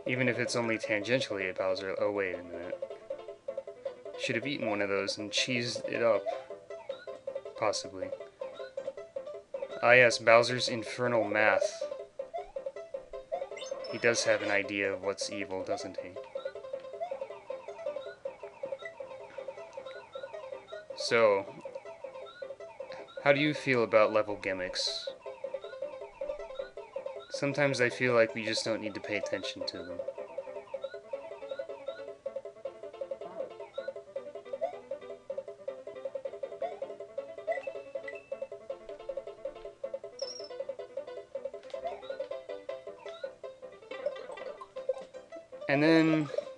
Even if it's only tangentially at Bowser. Oh, wait a minute. Should have eaten one of those and cheesed it up. Possibly. Ah yes, Bowser's infernal math. He does have an idea of what's evil, doesn't he? So, how do you feel about level gimmicks? Sometimes I feel like we just don't need to pay attention to them.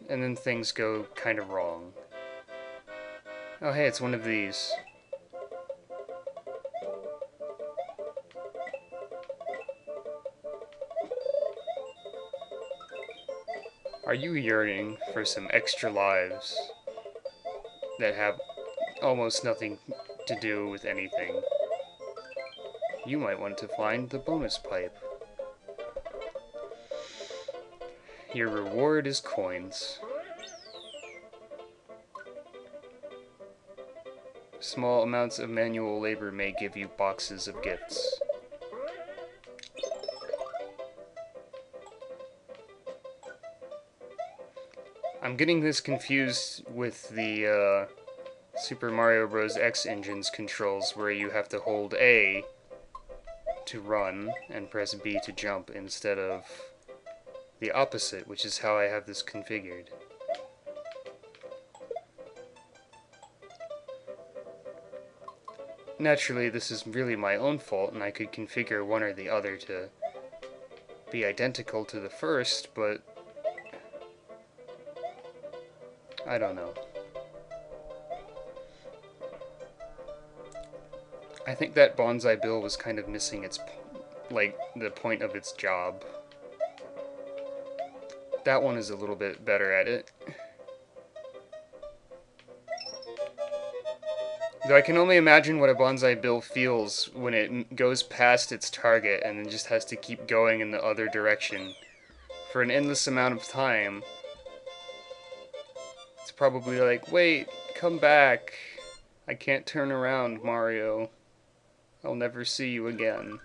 And then things go kind of wrong. Oh hey, it's one of these. Are you yearning for some extra lives that have almost nothing to do with anything? You might want to find the bonus pipe. Your reward is coins. Small amounts of manual labor may give you boxes of gifts. I'm getting this confused with the Super Mario Bros. X Engine's controls, where you have to hold A to run and press B to jump instead of the opposite, which is how I have this configured. Naturally, this is really my own fault, and I could configure one or the other to be identical to the first, but I don't know. I think that Bonsai Bill was kind of missing its, like, the point of its job. That one is a little bit better at it. Though I can only imagine what a Bonsai Bill feels when it goes past its target and then just has to keep going in the other direction for an endless amount of time. It's probably like, wait, come back. I can't turn around, Mario. I'll never see you again.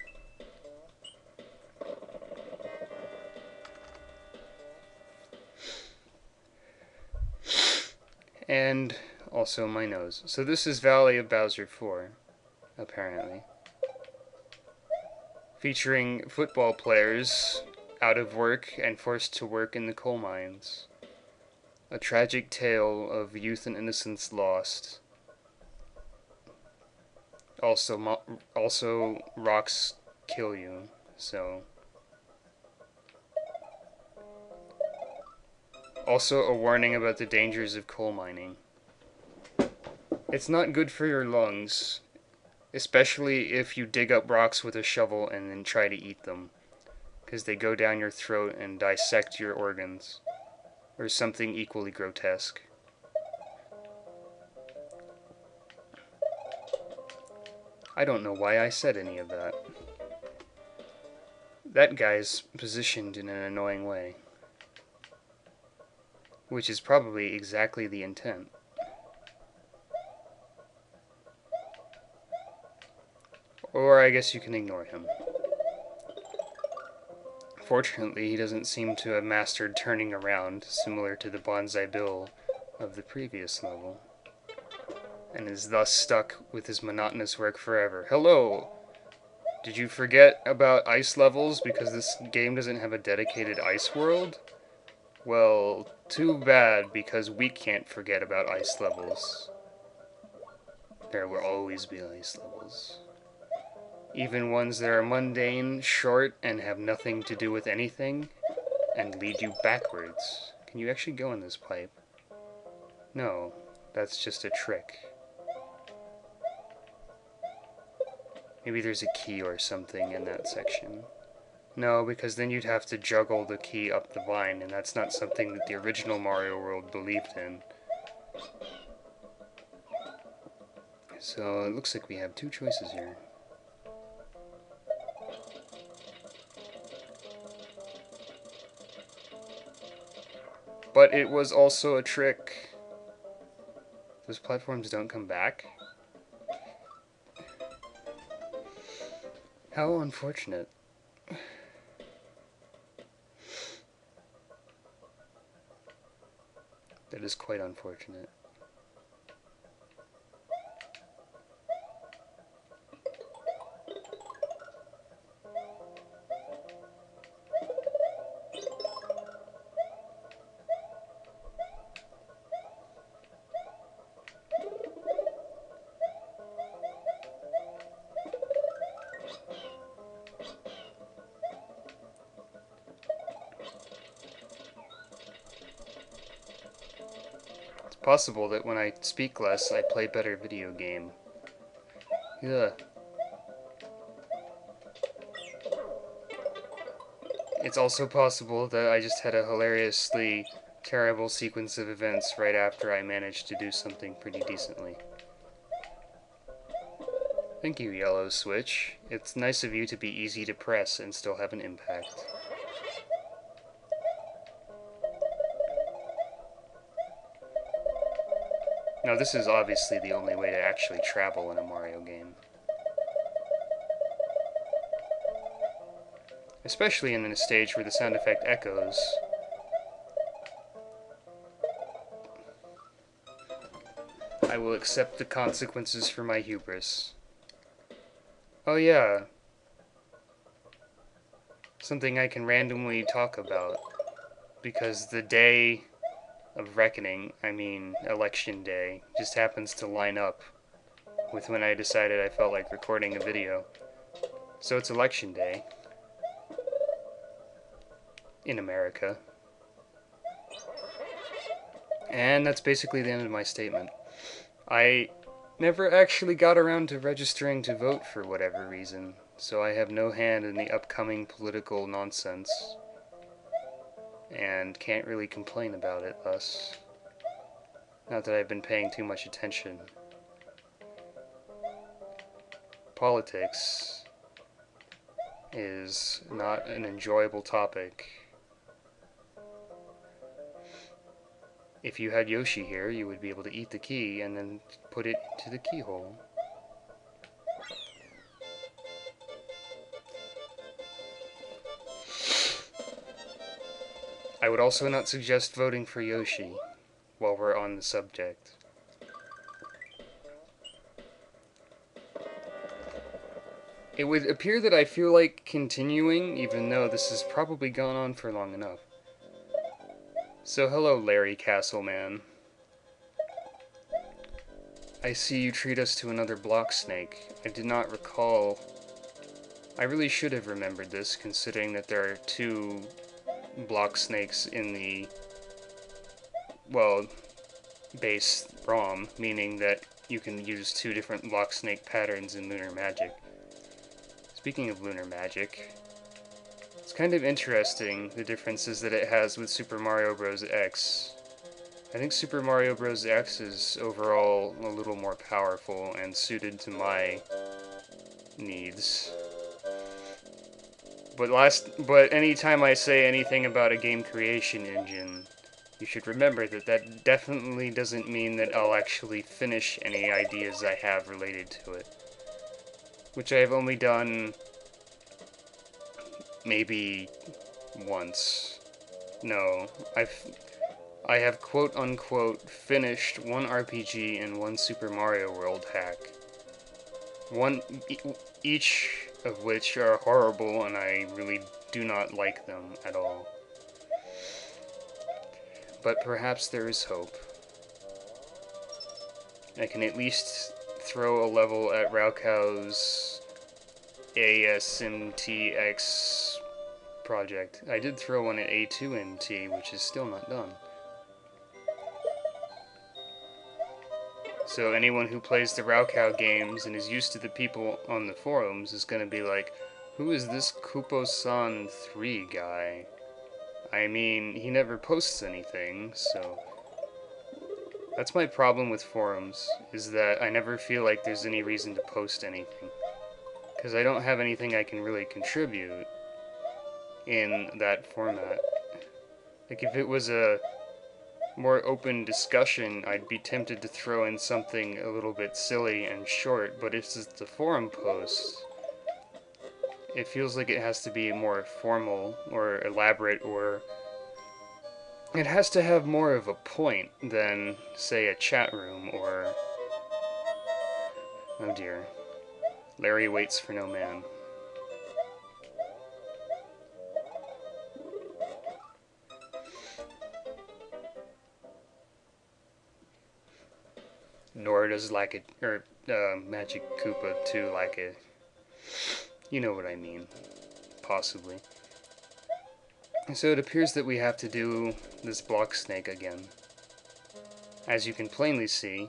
And also my nose. So this is Valley of Bowser 4, apparently. Featuring football players out of work and forced to work in the coal mines. A tragic tale of youth and innocence lost. Also rocks kill you, so... Also a warning about the dangers of coal mining. It's not good for your lungs, especially if you dig up rocks with a shovel and then try to eat them, because they go down your throat and dissect your organs, or something equally grotesque. I don't know why I said any of that. That guy's positioned in an annoying way, which is probably exactly the intent. Or I guess you can ignore him. Fortunately, he doesn't seem to have mastered turning around, similar to the Bonsai Bill of the previous level, and is thus stuck with his monotonous work forever. Hello! Did you forget about ice levels because this game doesn't have a dedicated ice world? Well, too bad, because we can't forget about ice levels. There will always be ice levels. Even ones that are mundane, short, and have nothing to do with anything, and lead you backwards. Can you actually go in this pipe? No, that's just a trick. Maybe there's a key or something in that section. No, because then you'd have to juggle the key up the vine, and that's not something that the original Mario World believed in. So it looks like we have two choices here. But it was also a trick. Those platforms don't come back? How unfortunate. That is quite unfortunate. It's possible that when I speak less, I play better video game. Yeah. It's also possible that I just had a hilariously terrible sequence of events right after I managed to do something pretty decently. Thank you, Yellow Switch. It's nice of you to be easy to press and still have an impact. Now, this is obviously the only way to actually travel in a Mario game. Especially in a stage where the sound effect echoes. I will accept the consequences for my hubris. Oh yeah. Something I can randomly talk about. Because the day of reckoning, I mean election day, just happens to line up with when I decided I felt like recording a video. So it's election day. In America. And that's basically the end of my statement. I never actually got around to registering to vote for whatever reason, so I have no hand in the upcoming political nonsense, and can't really complain about it thus. Not that I've been paying too much attention. Politics is not an enjoyable topic. If you had Yoshi here, you would be able to eat the key and then put it into the keyhole. I would also not suggest voting for Yoshi while we're on the subject. It would appear that I feel like continuing, even though this has probably gone on for long enough. So hello, Larry Castleman. I see you treat us to another block snake. I did not recall. I really should have remembered this, considering that there are 2 block snakes in the, well, base ROM, meaning that you can use 2 different block snake patterns in Lunar Magic. Speaking of Lunar Magic, it's kind of interesting the differences that it has with Super Mario Bros. X. I think Super Mario Bros. X is overall a little more powerful and suited to my needs. But anytime I say anything about a game creation engine, you should remember that that definitely doesn't mean that I'll actually finish any ideas I have related to it. Which I have only done maybe once. No, I have quote-unquote finished 1 RPG and 1 Super Mario World hack. Each of which are horrible, and I really do not like them at all. But perhaps there is hope. I can at least throw a level at Raukau's ASMTX project. I did throw one at A2MT, which is still not done. So anyone who plays the Raukau games and is used to the people on the forums is going to be like, who is this Kupo-san 3 guy? I mean, he never posts anything, so... That's my problem with forums, is that I never feel like there's any reason to post anything. Because I don't have anything I can really contribute in that format. Like, if it was a more open discussion, I'd be tempted to throw in something a little bit silly and short, but if it's a forum post, it feels like it has to be more formal or elaborate, or it has to have more of a point than, say, a chat room or... Oh dear. Larry waits for no man. Nor does like it, or Magic Koopa 2 like it. You know what I mean. Possibly. So it appears that we have to do this block snake again. As you can plainly see,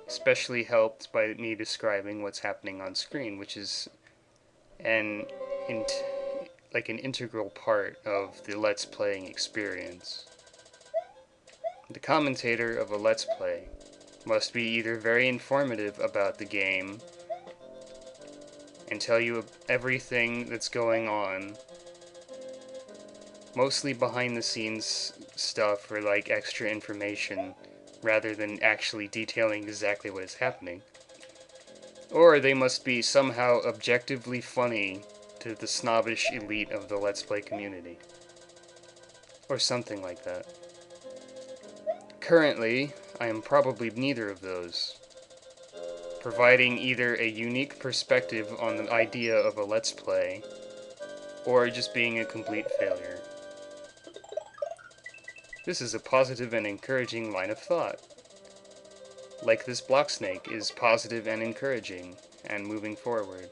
especially helped by me describing what's happening on screen, which is an integral part of the Let's Playing experience. The commentator of a Let's Play must be either very informative about the game and tell you everything that's going on, mostly behind the scenes stuff or like extra information, rather than actually detailing exactly what is happening. Or they must be somehow objectively funny to the snobbish elite of the Let's Play community. Or something like that. Currently, I am probably neither of those, providing either a unique perspective on the idea of a Let's Play, or just being a complete failure. This is a positive and encouraging line of thought. Like this block snake is positive and encouraging, and moving forward.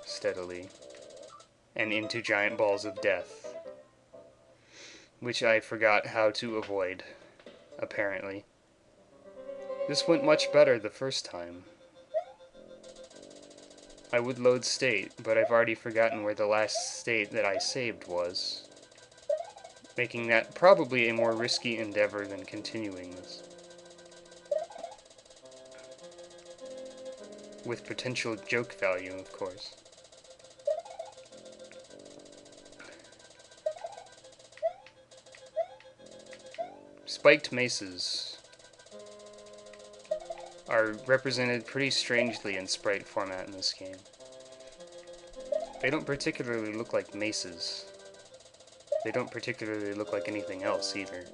Steadily. And into giant balls of death. Which I forgot how to avoid, apparently. This went much better the first time. I would load state, but I've already forgotten where the last state that I saved was, making that probably a more risky endeavor than continuing this. With potential joke value, of course. Spiked maces are represented pretty strangely in sprite format in this game. They don't particularly look like maces. They don't particularly look like anything else either.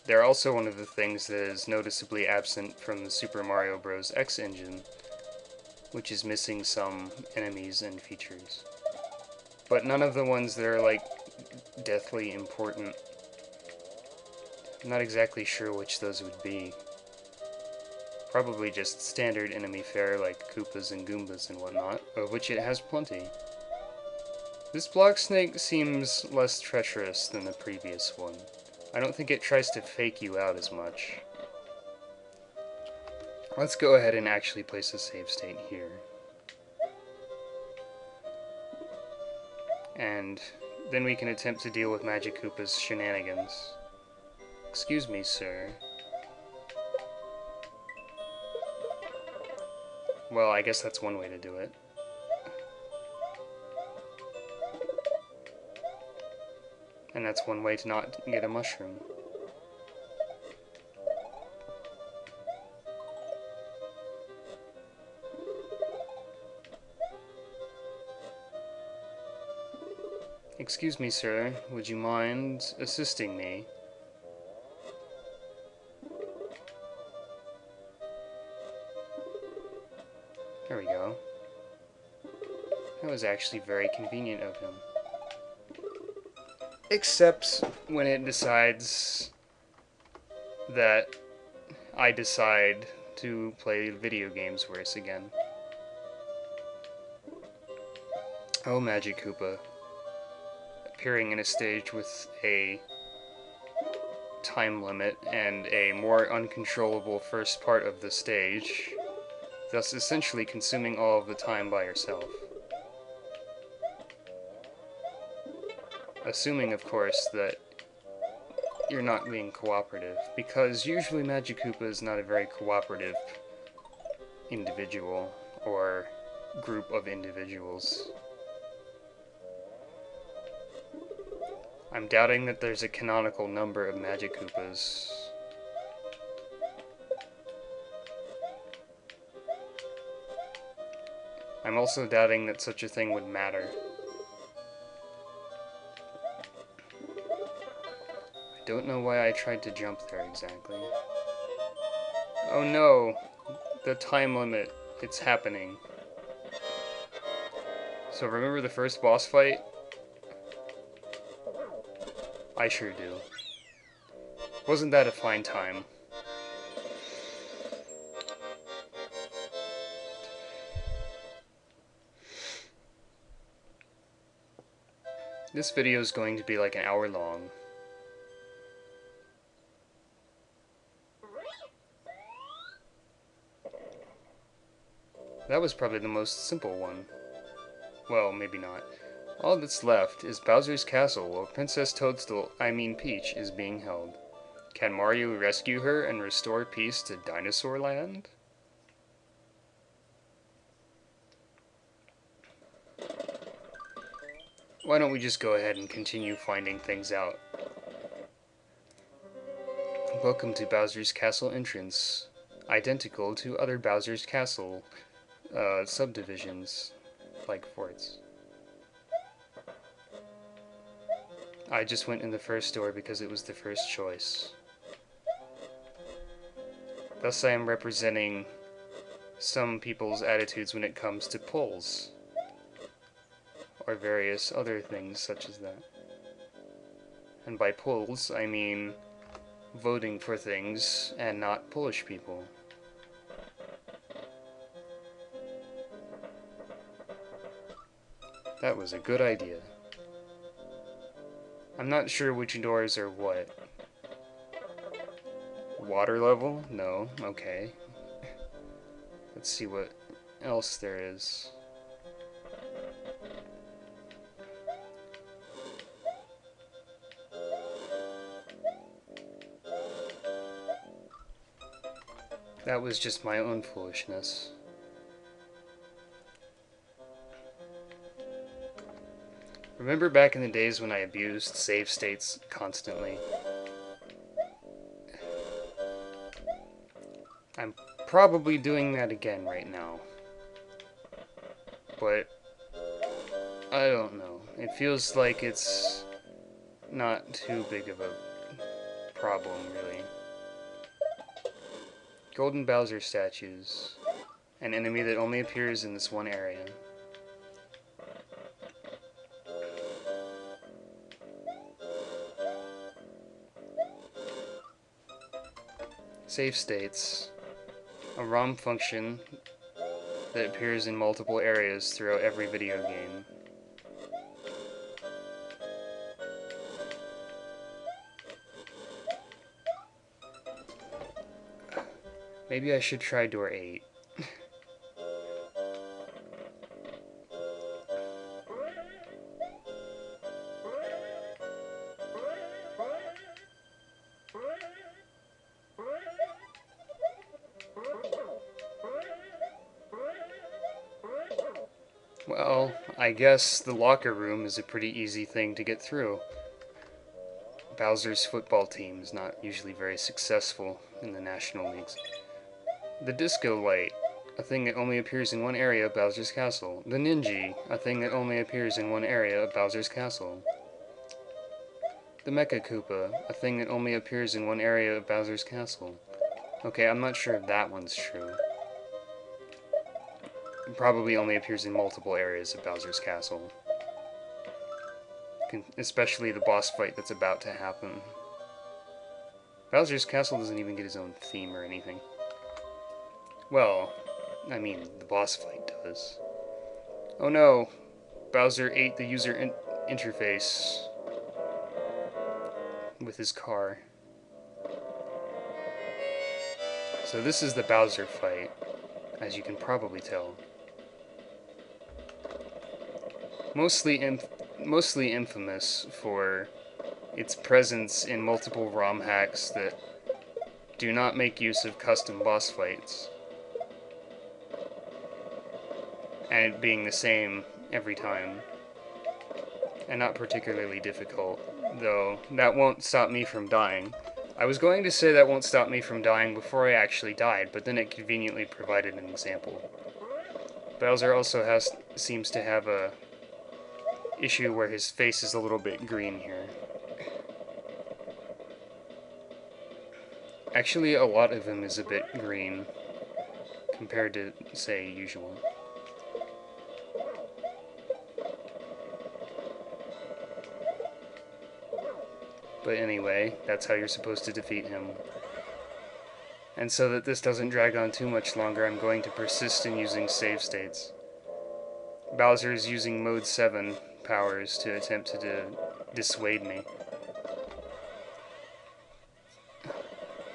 They're also one of the things that is noticeably absent from the Super Mario Bros. X engine, which is missing some enemies and features. But none of the ones that are, like, deathly important. I'm not exactly sure which those would be. Probably just standard enemy fare like Koopas and Goombas and whatnot, of which it has plenty. This block snake seems less treacherous than the previous one. I don't think it tries to fake you out as much. Let's go ahead and actually place a save state here. And then we can attempt to deal with Magic Koopa's shenanigans. Excuse me, sir. Well, I guess that's one way to do it. And that's one way to not get a mushroom. Excuse me, sir. Would you mind assisting me? There we go. That was actually very convenient of him. Except when it decides that I decide to play video games worse again. Oh, Magic Koopa. Appearing in a stage with a time limit and a more uncontrollable first part of the stage, thus essentially consuming all of the time by yourself. Assuming, of course, that you're not being cooperative, because usually Magic Koopa is not a very cooperative individual or group of individuals. I'm doubting that there's a canonical number of Magic Koopas. I'm also doubting that such a thing would matter. I don't know why I tried to jump there exactly. Oh no! The time limit. It's happening. So remember the first boss fight? I sure do. Wasn't that a fine time? This video is going to be like an hour long. That was probably the most simple one. Well, maybe not. All that's left is Bowser's castle where Princess Toadstool, Peach, is being held. Can Mario rescue her and restore peace to Dinosaur Land? Why don't we just go ahead and continue finding things out? Welcome to Bowser's Castle entrance. Identical to other Bowser's Castle subdivisions, like forts. I just went in the first door because it was the first choice. Thus I am representing some people's attitudes when it comes to polls, or various other things such as that. And by polls, I mean voting for things and not Polish people. That was a good idea. I'm not sure which doors are what. Water level? No. Okay. Let's see what else there is. That was just my own foolishness. Remember back in the days when I abused save states constantly? I'm probably doing that again right now. But I don't know. It feels like it's not too big of a problem, really. Golden Bowser statues. An enemy that only appears in this one area. Save states. A ROM function that appears in multiple areas throughout every video game. Maybe I should try door 8. Well, I guess the locker room is a pretty easy thing to get through. Bowser's football team is not usually very successful in the national leagues. The disco light, a thing that only appears in one area of Bowser's castle. The ninja, a thing that only appears in one area of Bowser's castle. The Mecha Koopa, a thing that only appears in one area of Bowser's castle. Okay, I'm not sure if that one's true. It probably only appears in multiple areas of Bowser's castle. Especially the boss fight that's about to happen. Bowser's castle doesn't even get his own theme or anything. Well, I mean, the boss fight does. Oh no! Bowser ate the user interface with his car. So this is the Bowser fight, as you can probably tell. Mostly infamous for its presence in multiple ROM hacks that do not make use of custom boss fights. and it being the same every time, and not particularly difficult, though that won't stop me from dying. I was going to say that won't stop me from dying before I actually died, but then it conveniently provided an example. Bowser also seems to have a issue where his face is a little bit green here. Actually, a lot of him is a bit green compared to, say, usual. But anyway, that's how you're supposed to defeat him. And so that this doesn't drag on too much longer, I'm going to persist in using save states. Bowser is using Mode 7 powers to attempt to dissuade me.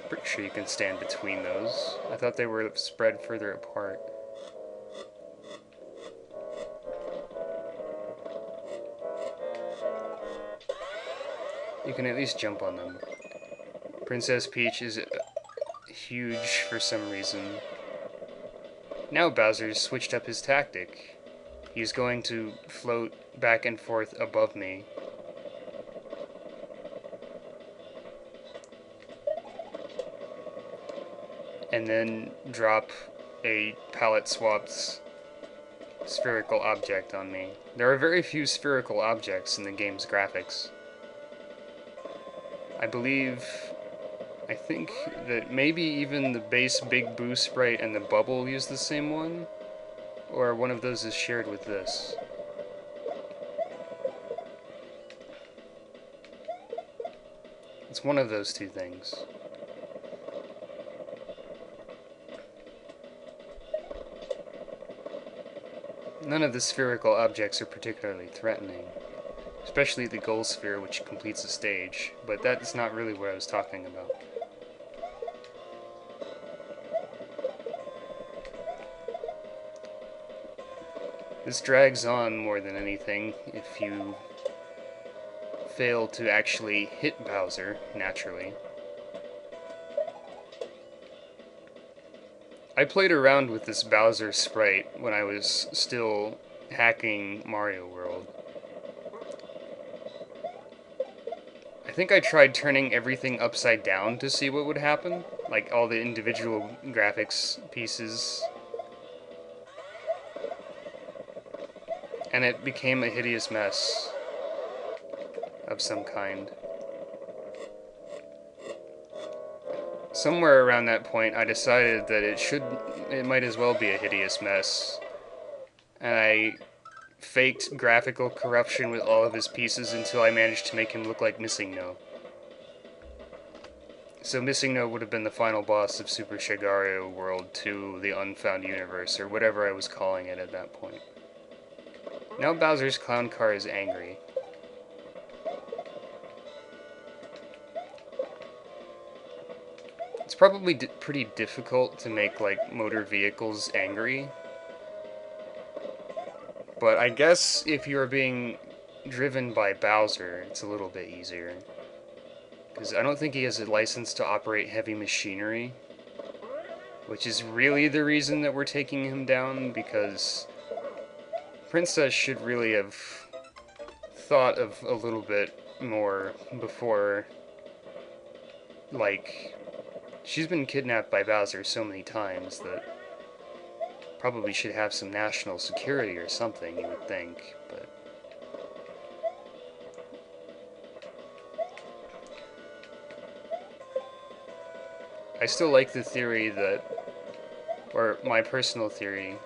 Pretty sure you can stand between those. I thought they were spread further apart. You can at least jump on them. Princess Peach is huge for some reason. Now Bowser's switched up his tactic. He's going to float back and forth above me. And then drop a palette-swapped spherical object on me. There are very few spherical objects in the game's graphics. I think that maybe even the base Big Boo sprite and the bubble use the same one, or one of those is shared with this. It's one of those two things. None of the spherical objects are particularly threatening, especially the goal sphere, which completes a stage, but that's not really what I was talking about. This drags on more than anything if you fail to actually hit Bowser naturally. I played around with this Bowser sprite when I was still hacking Mario World. I think I tried turning everything upside down to see what would happen, like all the individual graphics pieces. And it became a hideous mess of some kind. Somewhere around that point, I decided that it might as well be a hideous mess. And I faked graphical corruption with all of his pieces until I managed to make him look like Missing No. So Missing No would have been the final boss of Super Shigario World 2, the Unfound Universe, or whatever I was calling it at that point. Now Bowser's clown car is angry. It's probably pretty difficult to make, like, motor vehicles angry. But I guess if you're being driven by Bowser, it's a little bit easier. Because I don't think he has a license to operate heavy machinery. Which is really the reason that we're taking him down, because Princess should really have thought of a little bit more before, like, she's been kidnapped by Bowser so many times that probably should have some national security or something, you would think, but I still like the theory that, or my personal theory,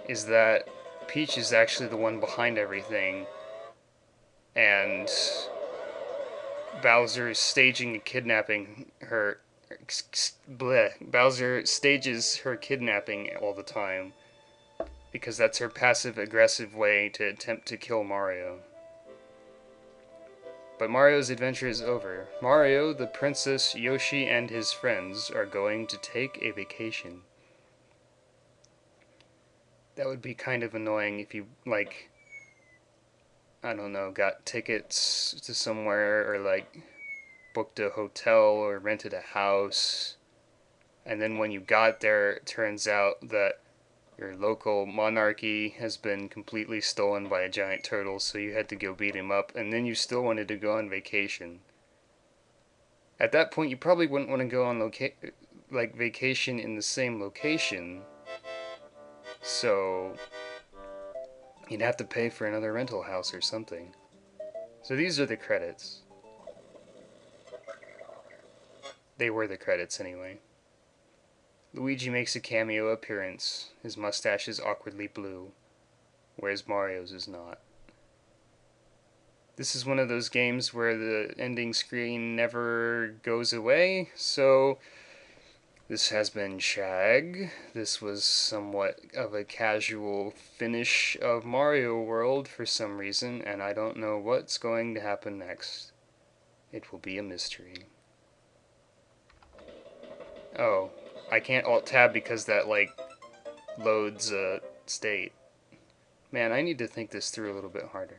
is that Peach is actually the one behind everything, and Bowser staging kidnapping her. Bowser stages her kidnapping all the time because that's her passive-aggressive way to attempt to kill Mario. But Mario's adventure is over. Mario, the princess, Yoshi, and his friends are going to take a vacation. That would be kind of annoying if you, like, I don't know, got tickets to somewhere, or, like, booked a hotel or rented a house, and then when you got there, it turns out that Your local monarchy has been completely stolen by a giant turtle, so you had to go beat him up, and then you still wanted to go on vacation. At that point, you probably wouldn't want to go on vacation in the same location, so you'd have to pay for another rental house or something. So these are the credits. They were the credits anyway. Luigi makes a cameo appearance. His mustache is awkwardly blue, whereas Mario's is not. This is one of those games where the ending screen never goes away, so this has been Shag. This was somewhat of a casual finish of Mario World for some reason, and I don't know what's going to happen next. It will be a mystery. Oh, I can't Alt-Tab because that, loads a state. Man, I need to think this through a little bit harder.